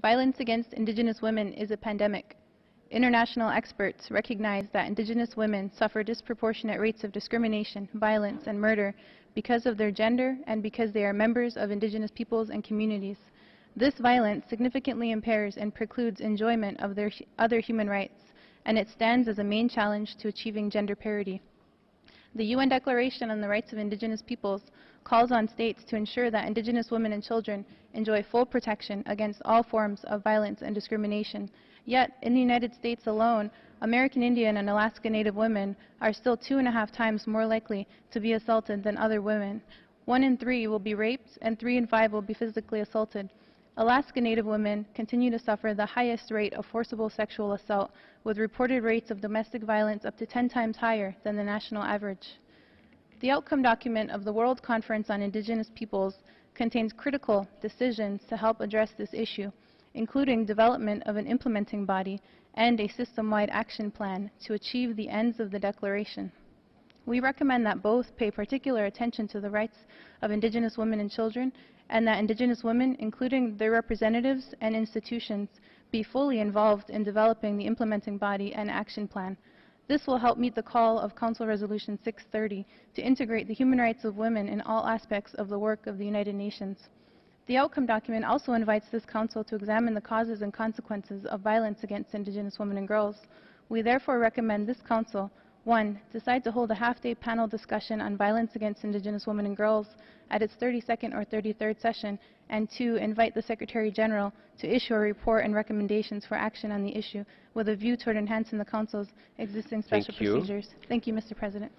Violence against Indigenous women is a pandemic. International experts recognize that Indigenous women suffer disproportionate rates of discrimination, violence, and murder because of their gender and because they are members of Indigenous peoples and communities. This violence significantly impairs and precludes enjoyment of their other human rights, and it stands as a main challenge to achieving gender parity. The UN Declaration on the Rights of Indigenous Peoples calls on states to ensure that Indigenous women and children enjoy full protection against all forms of violence and discrimination. Yet, in the United States alone, American Indian and Alaska Native women are still 2.5 times more likely to be assaulted than other women. 1 in 3 will be raped, and 3 in 5 will be physically assaulted. Alaska Native women continue to suffer the highest rate of forcible sexual assault, with reported rates of domestic violence up to 10 times higher than the national average. The outcome document of the World Conference on Indigenous Peoples contains critical decisions to help address this issue, including development of an implementing body and a system-wide action plan to achieve the ends of the declaration. We recommend that both pay particular attention to the rights of Indigenous women and children, and that Indigenous women, including their representatives and institutions, be fully involved in developing the implementing body and action plan. This will help meet the call of Council Resolution 630 to integrate the human rights of women in all aspects of the work of the United Nations. The outcome document also invites this Council to examine the causes and consequences of violence against Indigenous women and girls. We therefore recommend this Council 1. Decide to hold a half-day panel discussion on violence against Indigenous women and girls at its 32nd or 33rd session, and 2. Invite the Secretary General to issue a report and recommendations for action on the issue with a view toward enhancing the Council's existing special procedures. Thank you, Mr. President.